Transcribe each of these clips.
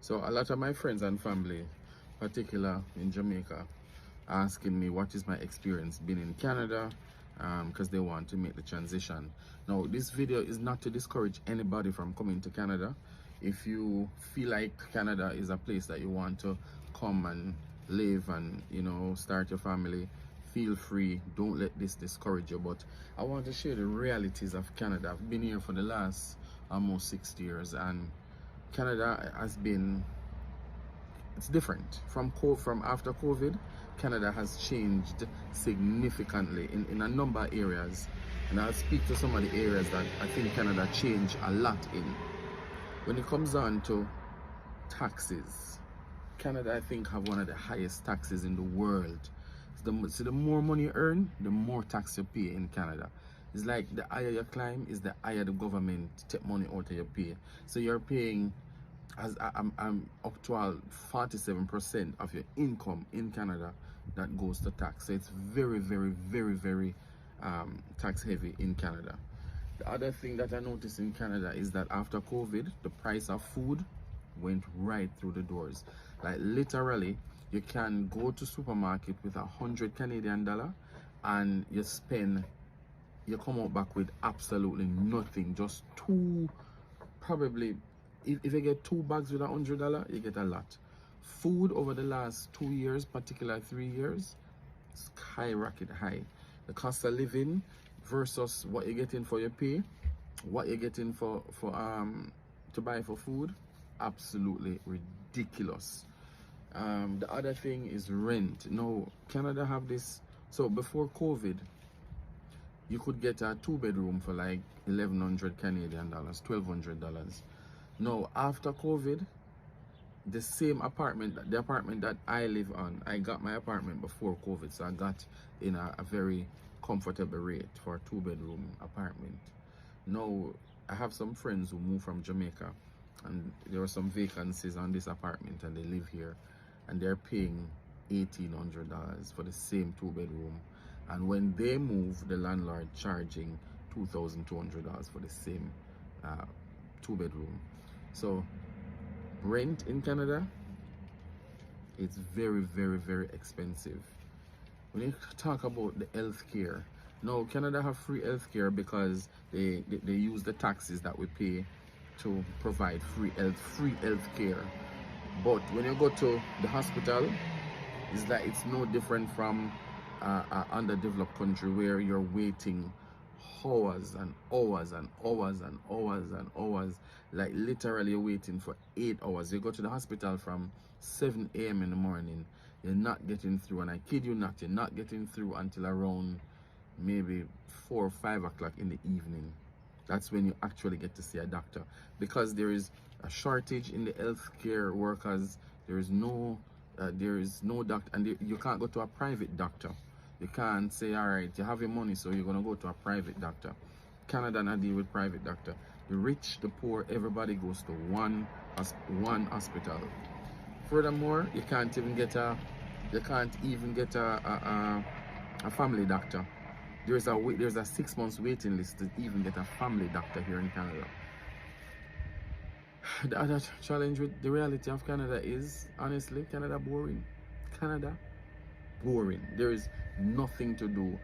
So a lot of my friends and family, particular in Jamaica, asking me what is my experience being in Canada, because they want to make the transition. Now, this video is not to discourage anybody from coming to Canada. If you feel like Canada is a place that you want to come and live and, you know, start your family, feel free. Don't let this discourage you. But I want to share the realities of Canada. I've been here for the last almost 6 years, and Canada has been, it's different from after COVID. Canada has changed significantly in a number of areas, and I'll speak to some of the areas that I think Canada changed a lot in. When it comes down to taxes, Canada, I think, have one of the highest taxes in the world. So the more money you earn, the more tax you pay in Canada. It's like the higher you climb, is the higher the government take money out of your pay. So you're paying, as I'm up to 47% of your income in Canada that goes to tax. So it's very, very, very, very tax heavy in Canada. The other thing that I noticed in Canada is that after COVID, the price of food went right through the doors. Like literally, you can go to supermarket with 100 Canadian dollar and you come out back with absolutely nothing. Just two, probably, if you get 2 bags with $100, you get a lot. Food over the last 2 years, particularly 3 years, skyrocket high. The cost of living versus what you're getting for your pay, what you're getting for to buy for food, absolutely ridiculous. The other thing is rent. Now, Canada have this. So before COVID, you could get a 2-bedroom for like 1,100 Canadian dollars, $1,200. Now, after COVID, the same apartment, the apartment that I live on, I got my apartment before COVID, so I got in a very comfortable rate for a 2-bedroom apartment. Now, I have some friends who moved from Jamaica, and there are some vacancies on this apartment, and they live here, and they're paying $1,800 for the same 2-bedroom. And when they move, the landlord charging $2,200 for the same 2-bedroom. So rent in Canada, it's very, very, very expensive. When you talk about the healthcare, now Canada have free healthcare because they use the taxes that we pay to provide free healthcare. But when you go to the hospital, it's like it's no different from an underdeveloped country where you're waiting hours and hours and hours and hours and hours. Like literally you're waiting for 8 hours. You go to the hospital from 7 a.m. in the morning, you're not getting through, and I kid you not, you're not getting through until around maybe 4 or 5 o'clock in the evening. That's when you actually get to see a doctor, because there is a shortage in the healthcare workers. There is no doctor, and you can't go to a private doctor. You can't say, all right, you have your money, so you're gonna go to a private doctor. Canada not deal with private doctor. The rich, the poor, everybody goes to one hospital. Furthermore, you can't even get a family doctor. There's a 6 months waiting list to even get a family doctor here in Canada. The other challenge with the reality of Canada is, honestly, Canada boring. Canada boring. There is nothing to do.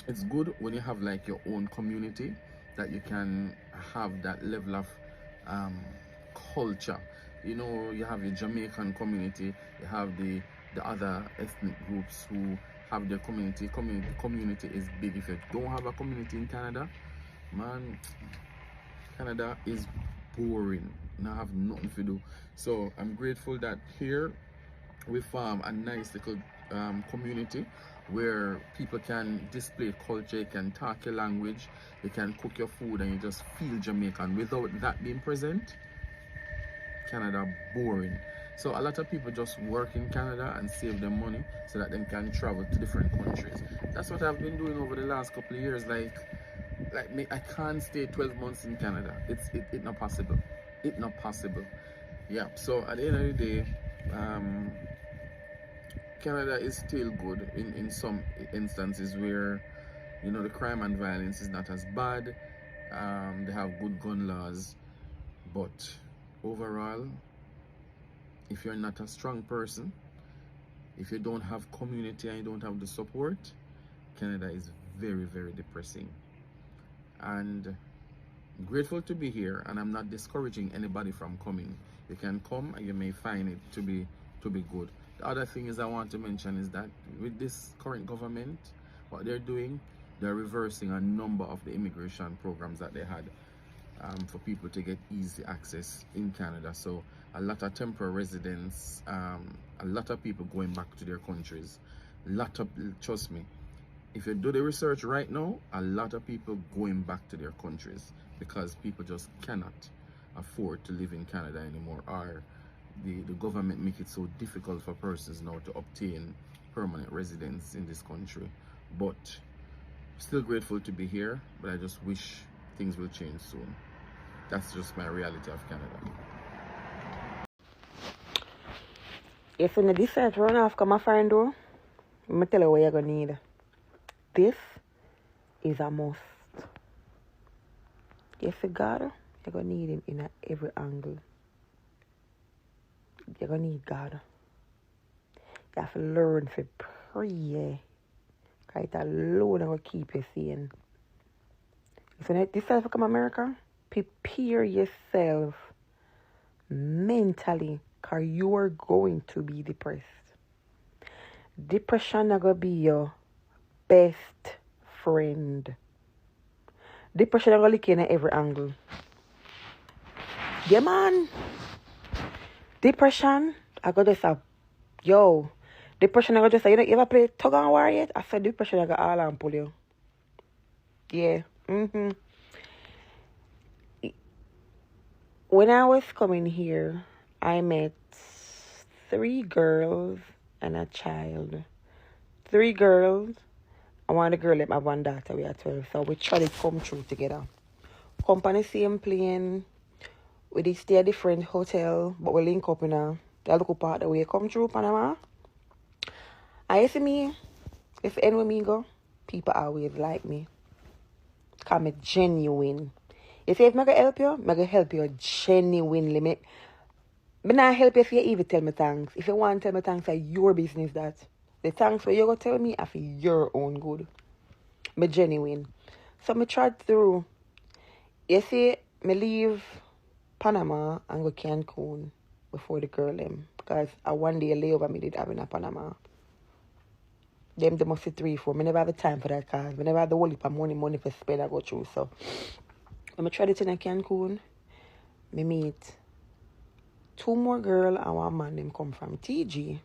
It's good when you have like your own community, that you can have that level of culture. You know, you have your Jamaican community, you have the other ethnic groups who have their community. Community is big. If you don't have a community in Canada, man, Canada is boring. Now have nothing to do. So I'm grateful that here we form a nice little community where people can display culture, you can talk your language, you can cook your food, and you just feel Jamaican. Without that being present, Canada boring. So a lot of people just work in Canada and save them money so that they can travel to different countries. That's what I've been doing over the last couple of years. Like me, I can't stay 12 months in Canada. It's not possible. It's not possible. Yeah. So at the end of the day, Canada is still good in some instances where, you know, the crime and violence is not as bad. They have good gun laws, but overall, if you're not a strong person, if you don't have community and you don't have the support, Canada is very, very depressing. And grateful to be here, and I'm not discouraging anybody from coming. You can come and you may find it to be good. The other thing is I want to mention is that with this current government, what they're doing, they're reversing a number of the immigration programs that they had for people to get easy access in Canada. So a lot of temporary residents, a lot of people going back to their countries. Trust me, if you do the research right now, a lot of people going back to their countries because people just cannot afford to live in Canada anymore, or the government make it so difficult for persons now to obtain permanent residence in this country. But still grateful to be here, but I just wish things will change soon. That's just my reality of Canada. If you decide to run off, come my friend, though, let me tell you what you're going to need. This is a must. If you got it, you're going to need him in every angle. You're going to need God. You have to learn to pray. Because it's alone that will keep you sane. If you decide to come to America, prepare yourself mentally, because you are going to be depressed. Depression is going to be your best friend. Depression is going to look in at every angle. Yeah, man. Depression, I got to say, depression, I got to say, you ever play tug and war yet? I said depression, I got all and pull you. Yeah. When I was coming here, I met 3 girls and a child. 3 girls, and one of the girls let my one daughter, we are 12, so we try to come through together. Come on the same plane, we did stay at different hotel, but we link up in a local part that we come through Panama. And you see me, if anywhere me go, people always like me. Because I'm genuine. You see, if I'm going to help you, I'm going to help you genuinely. But not help you if you even tell me thanks. If you want to tell me thanks, it's your business that. The thanks what you're going to tell me are for your own good. I'm genuine. So I tried through. You see, I leave Panama and go Cancun before the girl them. Because I one day layover me did have in Panama. Them must be 3, 4. I never have the time for that cause. I never have the whole heap of money for spend I go through. So when I tried it in Cancun, I meet 2 more girls and 1 man. Them come from TG.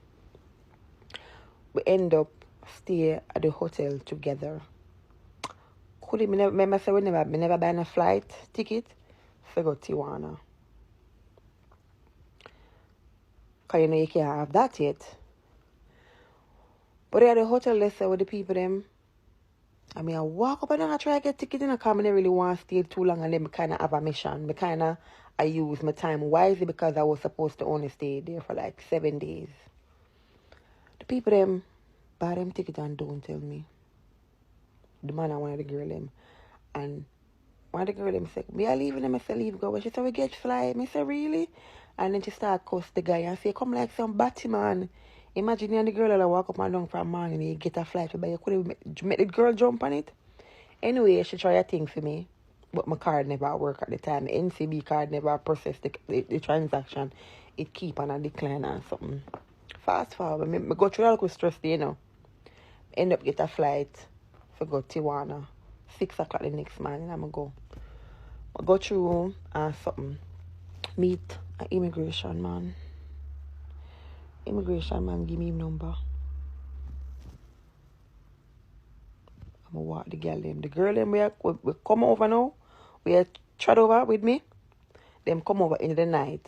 We end up stay at the hotel together. Could it, remember say we never buy a flight ticket for go to Tijuana. Because you know you can't have that yet. But at the hotel, let's say with the people them, I mean, I walk up and I try to get ticket and I come and I really want to stay too long and then I kind of have a mission. I use my time wisely because I was supposed to only stay there for like 7 days. The people them buy them ticket and don't tell me. The man and one of the girl them. And one of the girl them said, me I leaving them, I say leave go. She said, we get fly. I say, really? And then she start cuss the guy and say, come like some Batman. Imagine you and the girl that walk up and down from morning and you get a flight, but you couldn't make the girl jump on it. Anyway, she try a thing for me, but my card never work at the time. The NCB card never process the transaction. It keep on a decline or something. Fast forward, I go through all the stress there, you know. End up get a flight for go to Tijuana. 6 o'clock the next morning, I'm go. I go through something. Meet an immigration man. Immigration man give me him number. I'm gonna walk the girl them. The girl them we come over now. We trot over with me. Them come over in the night.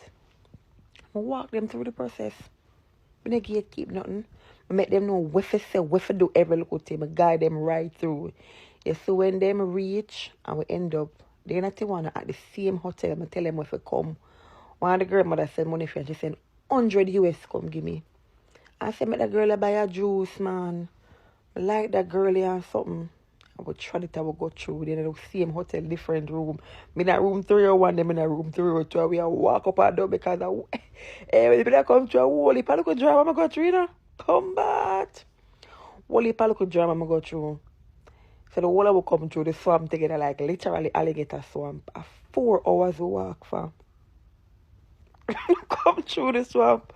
I walk them through the process. We don't gatekeep nothing. I make them know what to say, what to do every little thing. I guide them right through. Yeah, so when them reach and we end up, they're not Tijuana at the same hotel. I tell them if we come. One of the girl mother send money for and she send 100 US come give me. I said, make that girl buy a juice, man. I like that girl or something. I would try it, I would go through. Then I would same hotel, different room. Me in a room 301, them in a room 302. We walk up and down because when I come to a whole heap of little drama I go through, you know. Come back. Whole heap of little drama I go through. So the whole I will come through the swamp together, like literally alligator swamp. A 4 hours we walk from. Come through the swamp.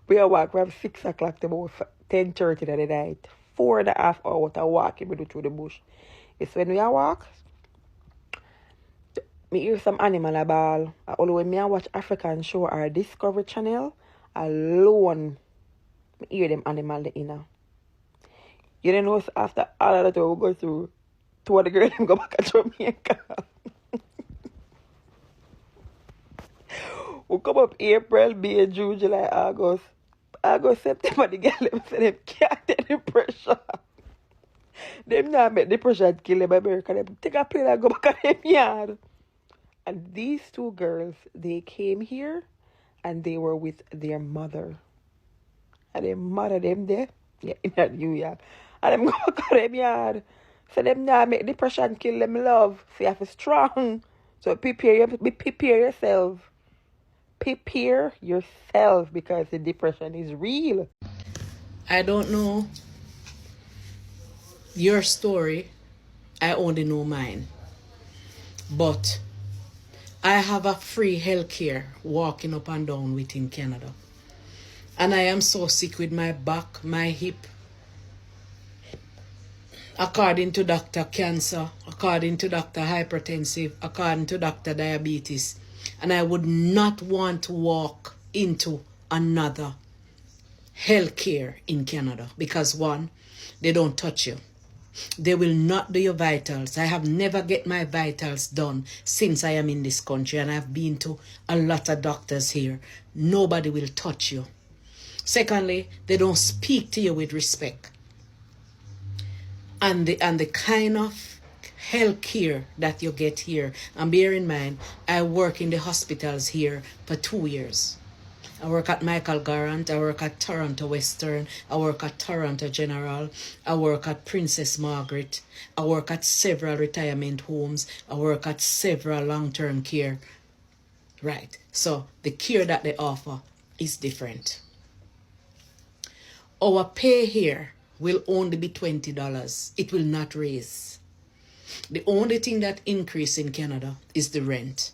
We walk from 6 o'clock to about 10:30 in the night. 4.5 hours to walk in through the bush. It's when we walk, me hear some animal a ball. Although when me watch African show or Discovery Channel, alone, me hear them animal the inner. You don't know after all of that we go through, two of the girls go back to Jamaica. We come up April, May, June, July, August. August, September, the girl them say them can't take the pressure. Them not make the pressure kill them America. Them take a plane and go back to them yard. And these 2 girls, they came here and they were with their mother. And their mother them there, yeah, in New York. And them go back to them yard. So them not make depression kill them love. So you have to strong. So prepare yourself. Prepare yourself because the depression is real. I don't know your story. I only know mine. But I have a free healthcare walking up and down within Canada. And I am so sick with my back, my hip. According to Dr. Cancer, according to Dr. Hypertensive, according to Dr. Diabetes. And I would not want to walk into another healthcare in Canada because 1, they don't touch you. They will not do your vitals. I have never get my vitals done since I am in this country, and I've been to a lot of doctors here. Nobody will touch you. Secondly, they don't speak to you with respect. And the kind of health care that you get here, and bear in mind, I work in the hospitals here for 2 years. I work at Michael Garant, I work at Toronto Western, I work at Toronto General, I work at Princess Margaret, I work at several retirement homes, I work at several long-term care. Right, so the care that they offer is different. Our pay here will only be $20. It will not raise. The only thing that increase in Canada is the rent.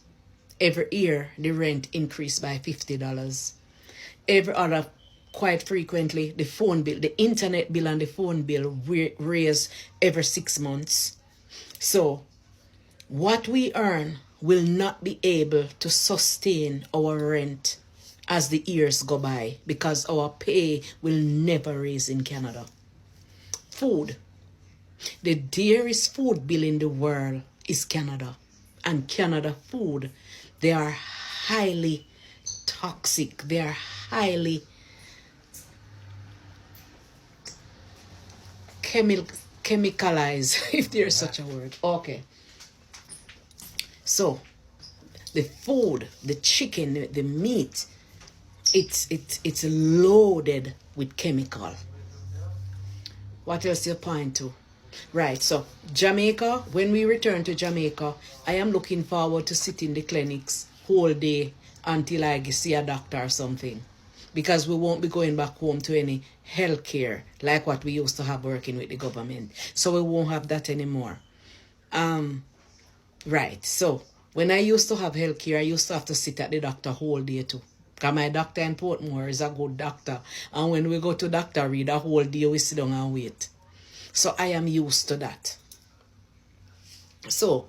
Every year, the rent increased by $50. Every other, quite frequently, the phone bill, the internet bill and the phone bill raise every 6 months. So, what we earn will not be able to sustain our rent as the years go by because our pay will never raise in Canada. Food. The dearest food bill in the world is Canada. And Canada food, they are highly toxic. They are highly chemicalized, if there's such a word. Okay. So, the food, the chicken, the meat, it's loaded with chemical. What else you point to? Right, so Jamaica, when we return to Jamaica, I am looking forward to sit in the clinics whole day until I see a doctor or something. Because we won't be going back home to any health care like what we used to have working with the government. So we won't have that anymore. Right, so when I used to have health care, I used to have to sit at the doctor whole day too. Because my doctor in Portmore is a good doctor. And when we go to Dr. Reed, a whole day we sit down and wait. So I am used to that. So,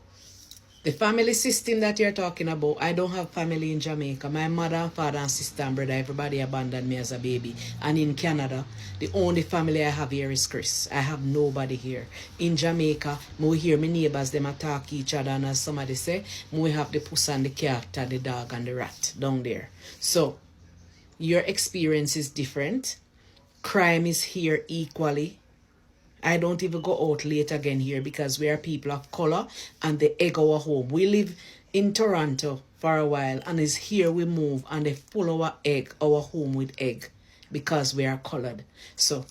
the family system that you're talking about, I don't have family in Jamaica. My mother and father and sister and brother, everybody abandoned me as a baby. And in Canada, the only family I have here is Chris. I have nobody here. In Jamaica, we hear my neighbors, them attack each other. And as somebody say, we have the puss and the cat and the dog and the rat down there. So, your experience is different. Crime is here equally. I don't even go out late again here because we are people of color and they egg our home. We live in Toronto for a while and it's here we move and they full our home with egg because we are colored. So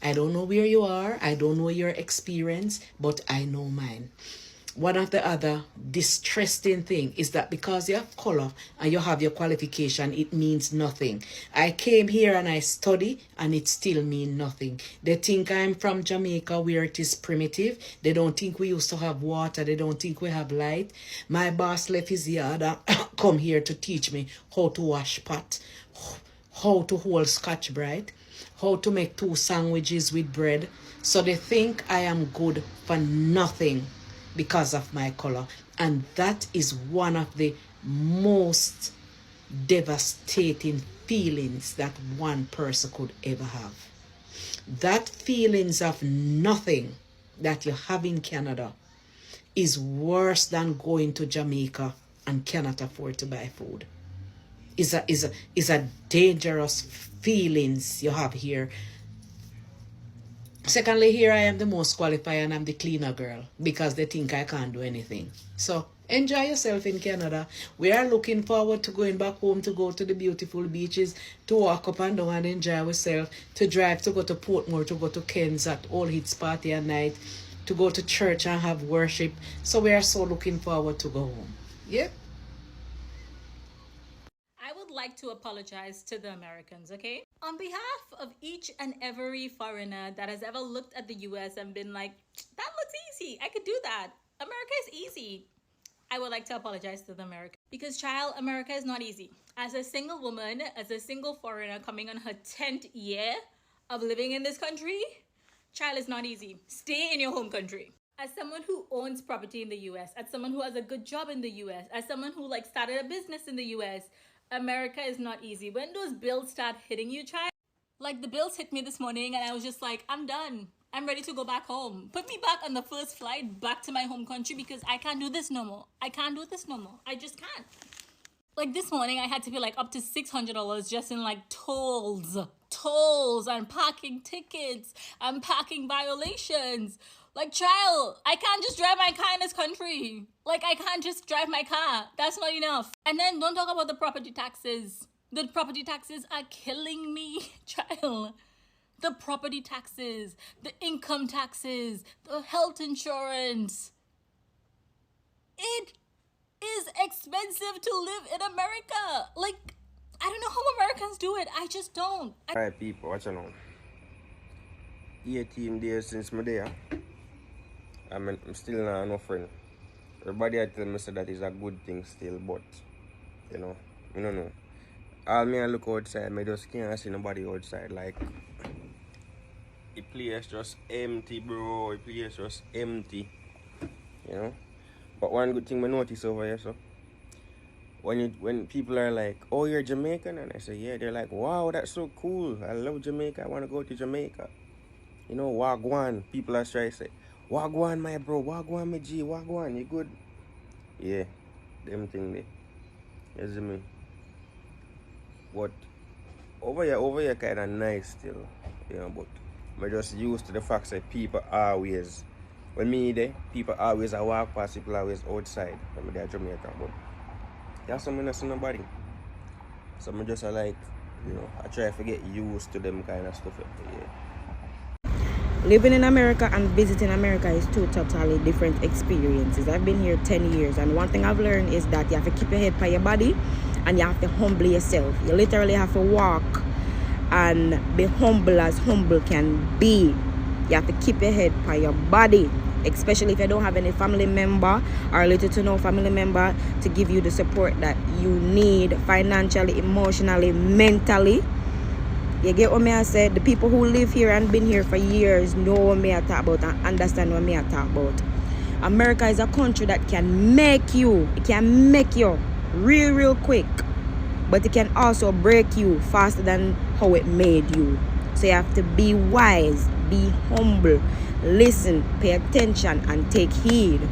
I don't know where you are. I don't know your experience, but I know mine. One of the other distressing thing is that because you have color and you have your qualification, it means nothing. I came here and I study and it still mean nothing. They think I'm from Jamaica where it is primitive. They don't think we used to have water. They don't think we have light. My boss left his yard and come here to teach me how to wash pot, how to hold Scotch Brite, how to make 2 sandwiches with bread. So they think I am good for nothing because of my color. And that is one of the most devastating feelings that one person could ever have. That feelings of nothing that you have in Canada is worse than going to Jamaica and cannot afford to buy food. Is a dangerous feelings you have here. Secondly, here I am the most qualified and I'm the cleaner girl because they think I can't do anything. So enjoy yourself in Canada. We are looking forward to going back home, to go to the beautiful beaches, to walk up and down and enjoy ourselves, to drive, to go to Portmore, to go to Ken's at All Hits Party at night, to go to church and have worship. So we are so looking forward to go home. Yeah. I would like to apologize to the Americans, okay? On behalf of each and every foreigner that has ever looked at the US and been like, that looks easy, I could do that. America is easy. I would like to apologize to the Americans because, child, America is not easy. As a single woman, as a single foreigner coming on her 10th year of living in this country, child, is not easy. Stay in your home country. As someone who owns property in the US, as someone who has a good job in the US, as someone who started a business in the US, America is not easy. When those bills start hitting you, child, like the bills hit me this morning and I was just like, I'm done. I'm ready to go back home. Put me back on the first flight back to my home country because I can't do this no more. I can't do this no more. I just can't. Like this morning, I had to pay up to $600 just in tolls and parking tickets and parking violations. Child, I can't just drive my car in this country. I can't just drive my car. That's not enough. And then don't talk about the property taxes. The property taxes are killing me, child. The property taxes, the income taxes, the health insurance. It is expensive to live in America. I don't know how Americans do it. I just don't. Alright, people, watch on. 18 days since my day. I'm still not no friend. Everybody I tell me say that is a good thing still, but I don't know. All me I look outside, I just can't see nobody outside. The place just empty, bro. The place just empty. But one good thing I notice over here, so when people are like, oh, you're Jamaican, and I say, yeah, they're like, wow, that's so cool. I love Jamaica. I want to go to Jamaica. Wagwan. People are trying to say, Wagwan, my bro. Wagwan, my G. Wagwan, you good? Yeah, them thing there. You see me? But over here kind of nice still. But I'm just used to the fact that people always, when me there, people always I walk past, people always outside. I'm there Jamaican, but that's something I see nobody. So I'm just I try to get used to them kind of stuff. Yeah. Living in America and visiting America is two totally different experiences. I've been here 10 years, and one thing I've learned is that you have to keep your head by your body and you have to humble yourself. You literally have to walk and be humble as humble can be. You have to keep your head by your body, especially if you don't have any family member or little to no family member to give you the support that you need financially, emotionally, mentally. You get what me I said? The people who live here and been here for years know what me I talk about and understand what me I talk about. America is a country that can make you. It can make you real quick. But it can also break you faster than how it made you. So you have to be wise, be humble, listen, pay attention, and take heed.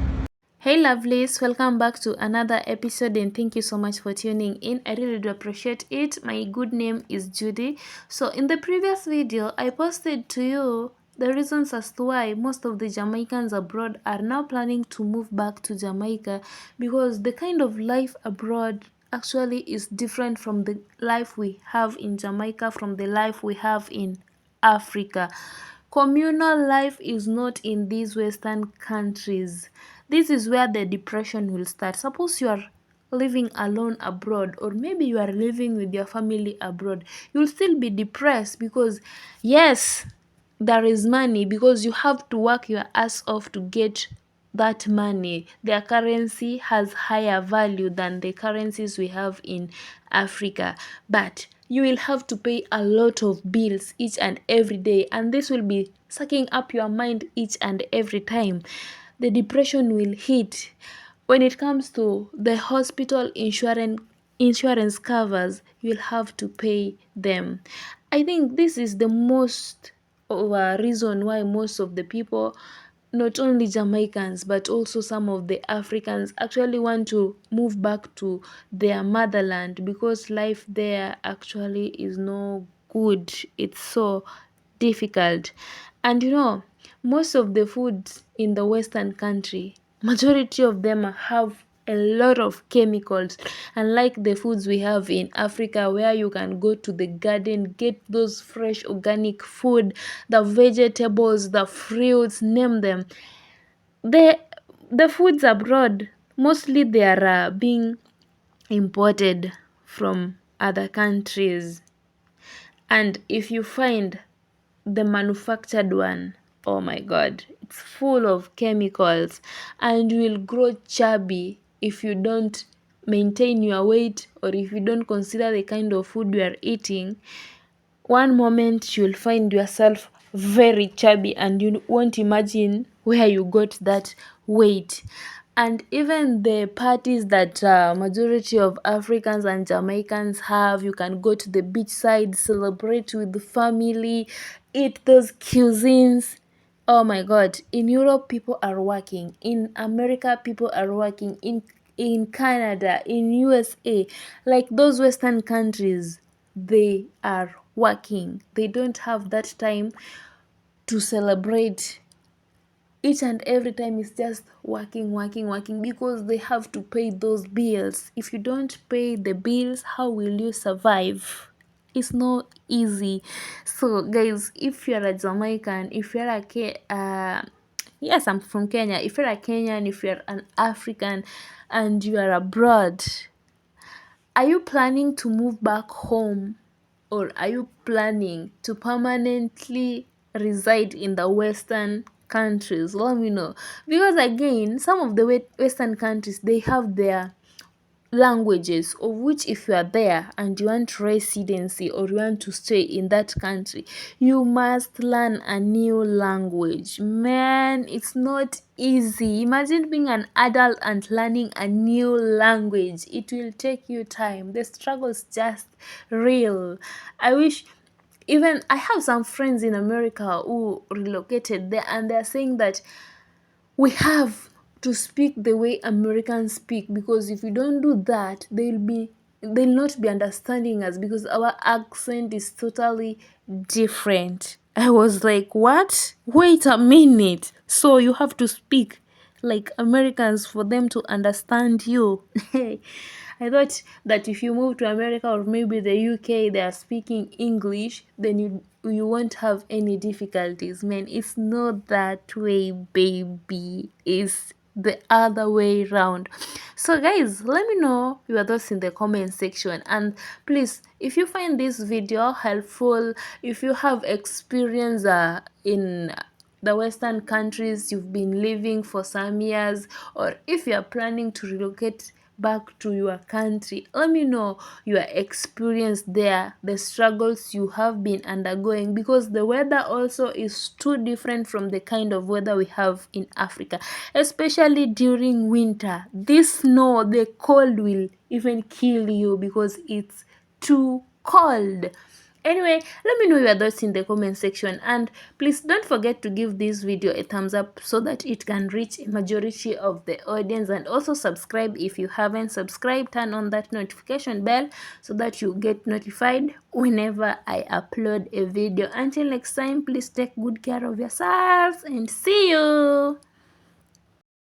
Hey lovelies, welcome back to another episode and thank you so much for tuning in. I really do appreciate it. My good name is Judy. So in the previous video, I posted to you the reasons as to why most of the Jamaicans abroad are now planning to move back to Jamaica, because the kind of life abroad actually is different from the life we have in Jamaica, from the life we have in Africa. Communal life is not in these Western countries. This is where the depression will start. Suppose you are living alone abroad, or maybe you are living with your family abroad, you'll still be depressed because, yes, there is money, because you have to work your ass off to get that money. Their currency has higher value than the currencies we have in Africa, but you will have to pay a lot of bills each and every day, and this will be sucking up your mind each and every time. The depression will hit. When it comes to the hospital insurance covers, you'll have to pay them. I think this is the most of a reason why most of the people, not only Jamaicans but also some of the Africans, actually want to move back to their motherland, because life there actually is no good. It's so difficult. And most of the foods in the Western country, majority of them have a lot of chemicals, unlike the foods we have in Africa, where you can go to the garden, get those fresh organic food, the vegetables, the fruits, name them. The foods abroad, mostly they are being imported from other countries. And if you find the manufactured one, oh my god, it's full of chemicals, and you will grow chubby if you don't maintain your weight, or if you don't consider the kind of food you are eating. One moment you'll find yourself very chubby and you won't imagine where you got that weight. And even the parties that majority of Africans and Jamaicans have, you can go to the beachside, celebrate with the family, eat those cuisines. Oh my god, in Europe people are working, in America people are working, in Canada, in USA, like those Western countries, they are working. They don't have that time to celebrate. Each and every time is just working, working, working, because they have to pay those bills. If you don't pay the bills, how will you survive? It's not easy. So guys, if you're a Jamaican, if you're yes, I'm from Kenya. If you're a Kenyan, if you're an African and you are abroad, are you planning to move back home, or are you planning to permanently reside in the Western countries? Let me know. Because again, some of the Western countries, they have their languages, of which if you are there and you want residency or you want to stay in that country, you must learn a new language. Man, it's not easy. Imagine being an adult and learning a new language. It will take you time. The struggle is just real. I wish, even I have some friends in America who relocated there, and they're saying that we have to speak the way Americans speak, because if we don't do that, they'll not be understanding us, because our accent is totally different. I was like, what? Wait a minute. So you have to speak like Americans for them to understand you. I thought that if you move to America or maybe the UK, they are speaking English, then you won't have any difficulties. Man, it's not that way, baby. It's the other way round. So guys, let me know your thoughts in the comment section, and please, if you find this video helpful, if you have experience in the Western countries, you've been living for some years, or if you are planning to relocate back to your country, let me know your experience there, the struggles you have been undergoing, because the weather also is too different from the kind of weather we have in Africa, especially during winter. This snow, the cold will even kill you because it's too cold. Anyway, let me know your thoughts in the comment section, and please don't forget to give this video a thumbs up so that it can reach a majority of the audience, and also subscribe if you haven't subscribed. Turn on that notification bell so that you get notified whenever I upload a video. Until next time, please take good care of yourselves and see you.